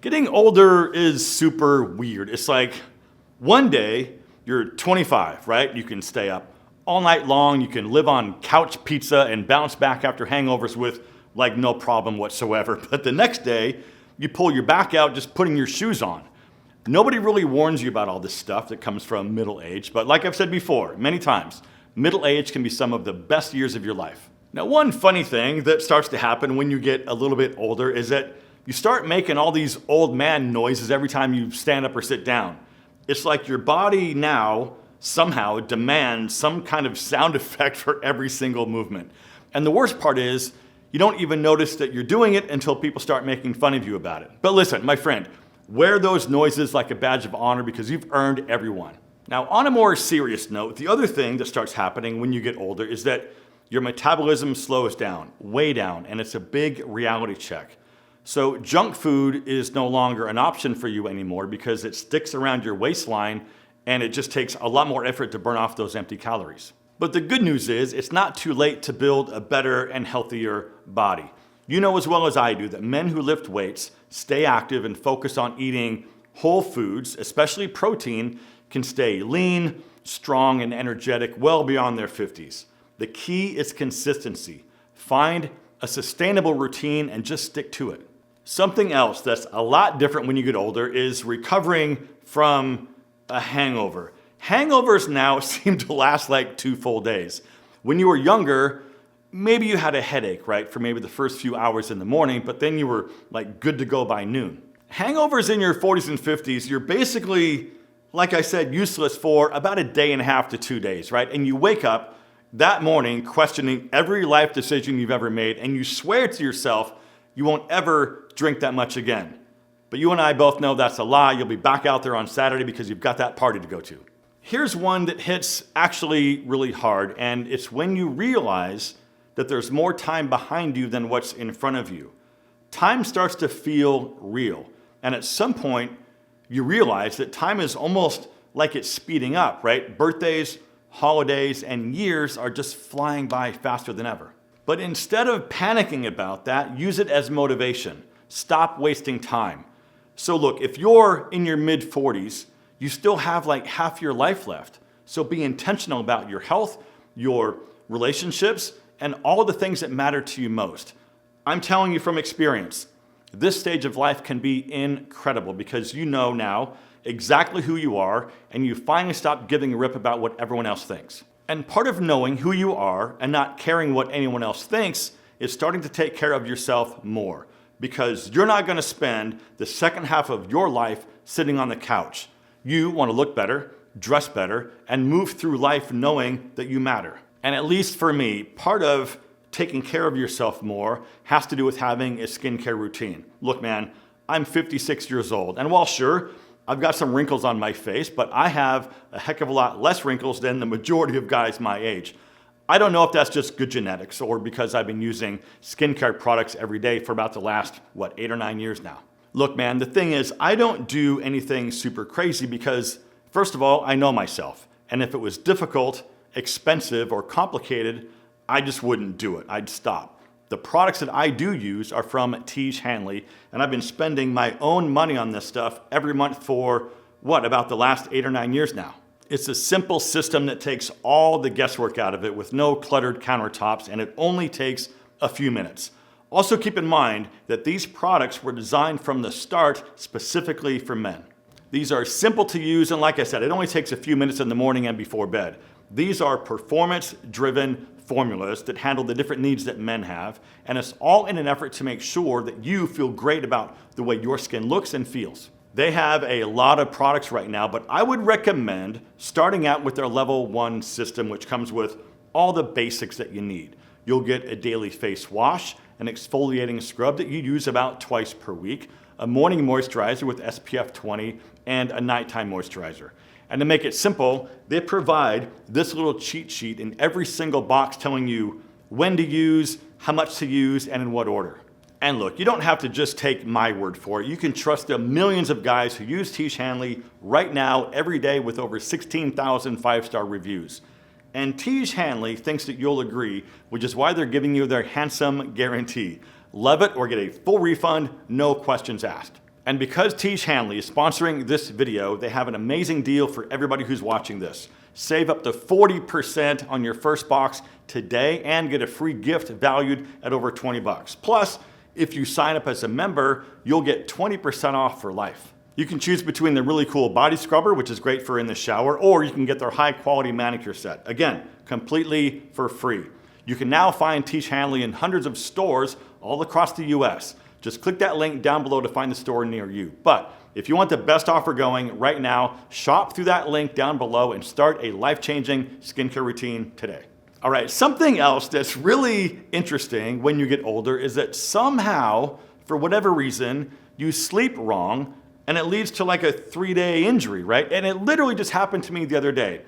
Getting older is super weird. It's like one day you're 25, right? You can stay up all night long. You can live on couch pizza and bounce back after hangovers with like no problem whatsoever. But the next day you pull your back out just putting your shoes on. Nobody really warns you about all this stuff that comes from middle age. But like I've said before, many times, middle age can be some of the best years of your life. Now, one funny thing that starts to happen when you get a little bit older is that you start making all these old man noises every time you stand up or sit down. It's like your body now somehow demands some kind of sound effect for every single movement. And the worst part is you don't even notice that you're doing it until people start making fun of you about it. But listen, my friend, wear those noises like a badge of honor because you've earned every one. Now, on a more serious note, the other thing that starts happening when you get older is that your metabolism slows down, way down, and it's a big reality check. So junk food is no longer an option for you anymore because it sticks around your waistline and it just takes a lot more effort to burn off those empty calories. But the good news is it's not too late to build a better and healthier body. You know as well as I do that men who lift weights, stay active, and focus on eating whole foods, especially protein, can stay lean, strong, and energetic well beyond their 50s. The key is consistency. Find a sustainable routine and just stick to it. Something else that's a lot different when you get older is recovering from a hangover. Hangovers now seem to last like 2 full days. When you were younger, maybe you had a headache, right, for maybe the first few hours in the morning, but then you were like good to go by noon. Hangovers in your 40s and 50s, you're basically, like I said, useless for about a day and a half to 2 days, right? And you wake up that morning questioning every life decision you've ever made, and you swear to yourself you won't ever drink that much again. But you and I both know that's a lie. You'll be back out there on Saturday because you've got that party to go to. Here's one that hits actually really hard, and it's when you realize that there's more time behind you than what's in front of you. Time starts to feel real, and at some point, you realize that time is almost like it's speeding up, right? Birthdays, holidays, and years are just flying by faster than ever. But instead of panicking about that, use it as motivation. Stop wasting time. So look, if you're in your mid-40s, you still have like half your life left. So be intentional about your health, your relationships, and all the things that matter to you most. I'm telling you from experience, this stage of life can be incredible because you know now exactly who you are and you finally stop giving a rip about what everyone else thinks. And part of knowing who you are and not caring what anyone else thinks is starting to take care of yourself more because you're not going to spend the second half of your life sitting on the couch. You want to look better, dress better, and move through life knowing that you matter. And at least for me, part of taking care of yourself more has to do with having a skincare routine. Look, man, I'm 56 years old, and while sure, I've got some wrinkles on my face, but I have a heck of a lot less wrinkles than the majority of guys my age. I don't know if that's just good genetics or because I've been using skincare products every day for about the last, 8 or 9 years now. Look, man, the thing is, I don't do anything super crazy because, first of all, I know myself. And if it was difficult, expensive, or complicated, I just wouldn't do it. I'd stop. The products that I do use are from Hanley, and I've been spending my own money on this stuff every month for, about the last 8 or 9 years now. It's a simple system that takes all the guesswork out of it with no cluttered countertops, and it only takes a few minutes. Also keep in mind that these products were designed from the start specifically for men. These are simple to use, and like I said, it only takes a few minutes in the morning and before bed. These are performance-driven formulas that handle the different needs that men have, and it's all in an effort to make sure that you feel great about the way your skin looks and feels. They have a lot of products right now, but I would recommend starting out with their level 1 system, which comes with all the basics that you need. You'll get a daily face wash, an exfoliating scrub that you use about twice per week, a morning moisturizer with SPF 20, and a nighttime moisturizer. And to make it simple, they provide this little cheat sheet in every single box telling you when to use, how much to use, and in what order. And look, you don't have to just take my word for it. You can trust the millions of guys who use Hanley right now, every day, with over 16,000 5-star reviews. And Hanley thinks that you'll agree, which is why they're giving you their handsome guarantee. Love it or get a full refund, no questions asked. And because Tiege Hanley is sponsoring this video, they have an amazing deal for everybody who's watching this. Save up to 40% on your first box today and get a free gift valued at over 20 bucks. Plus, if you sign up as a member, you'll get 20% off for life. You can choose between the really cool body scrubber, which is great for in the shower, or you can get their high quality manicure set. Again, completely for free. You can now find Tiege Hanley in hundreds of stores all across the US. Just click that link down below to find the store near you. But if you want the best offer going right now, shop through that link down below and start a life-changing skincare routine today. All right, something else that's really interesting when you get older is that somehow, for whatever reason, you sleep wrong and it leads to like a 3-day injury, right? And it literally just happened to me the other day.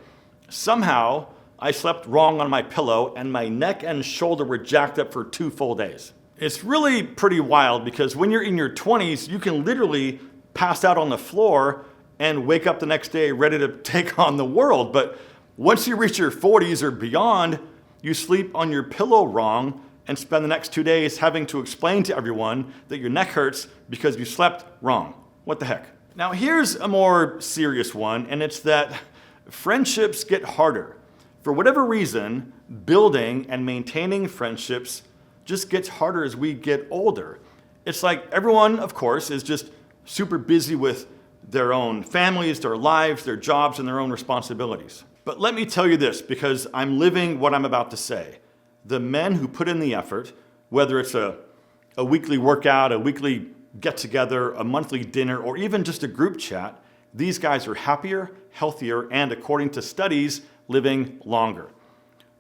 Somehow, I slept wrong on my pillow and my neck and shoulder were jacked up for 2 full days. It's really pretty wild because when you're in your 20s, you can literally pass out on the floor and wake up the next day ready to take on the world. But once you reach your 40s or beyond, you sleep on your pillow wrong and spend the next 2 days having to explain to everyone that your neck hurts because you slept wrong. What the heck? Now here's a more serious one, and it's that friendships get harder. For whatever reason, building and maintaining friendships just gets harder as we get older. It's like everyone, of course, is just super busy with their own families, their lives, their jobs, and their own responsibilities. But let me tell you this, because I'm living what I'm about to say. The men who put in the effort, whether it's a weekly workout, a weekly get-together, a monthly dinner, or even just a group chat, these guys are happier, healthier, and according to studies, living longer.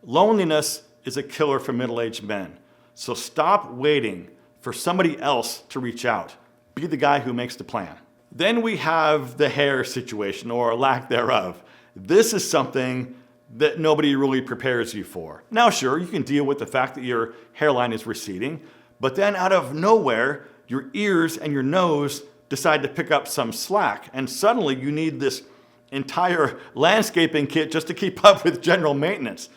Loneliness is a killer for middle-aged men. So stop waiting for somebody else to reach out. Be the guy who makes the plan. Then we have the hair situation, or lack thereof. This is something that nobody really prepares you for. Now, sure, you can deal with the fact that your hairline is receding, but then out of nowhere, your ears and your nose decide to pick up some slack, and suddenly you need this entire landscaping kit just to keep up with general maintenance.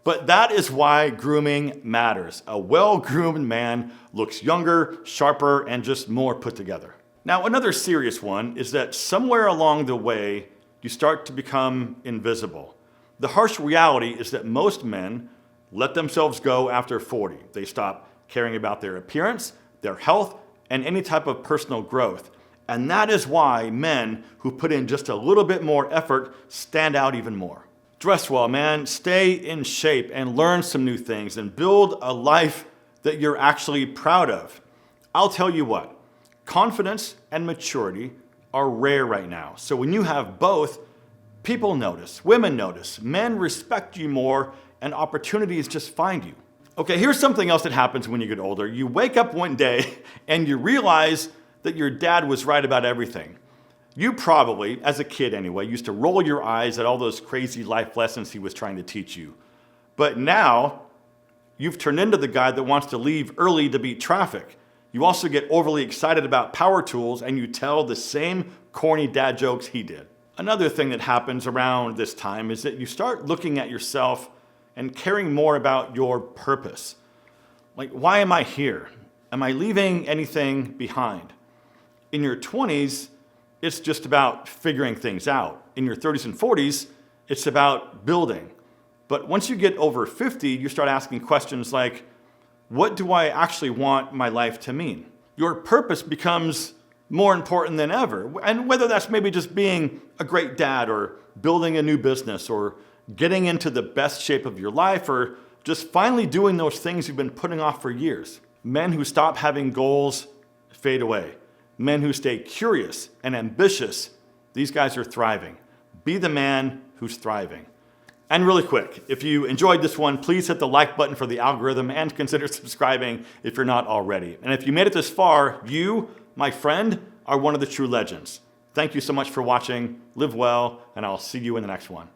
But that is why grooming matters. A well-groomed man looks younger, sharper, and just more put together. Now, another serious one is that somewhere along the way, you start to become invisible. The harsh reality is that most men let themselves go after 40. They stop caring about their appearance, their health, and any type of personal growth. And that is why men who put in just a little bit more effort stand out even more. Dress well, man. Stay in shape and learn some new things and build a life that you're actually proud of. I'll tell you what, confidence and maturity are rare right now. So when you have both, people notice, women notice, men respect you more, and opportunities just find you. Okay, here's something else that happens when you get older. You wake up one day and you realize that your dad was right about everything. You probably, as a kid anyway, used to roll your eyes at all those crazy life lessons he was trying to teach you. But now, you've turned into the guy that wants to leave early to beat traffic. You also get overly excited about power tools and you tell the same corny dad jokes he did. Another thing that happens around this time is that you start looking at yourself and caring more about your purpose. Like, why am I here? Am I leaving anything behind? In your 20s, it's just about figuring things out. In your 30s and 40s, it's about building. But once you get over 50, you start asking questions like, what do I actually want my life to mean? Your purpose becomes more important than ever. And whether that's maybe just being a great dad or building a new business or getting into the best shape of your life or just finally doing those things you've been putting off for years. Men who stop having goals fade away. Men who stay curious and ambitious, these guys are thriving. Be the man who's thriving. And really quick, if you enjoyed this one, please hit the like button for the algorithm and consider subscribing if you're not already. And if you made it this far, you, my friend, are one of the true legends. Thank you so much for watching. Live well, and I'll see you in the next one.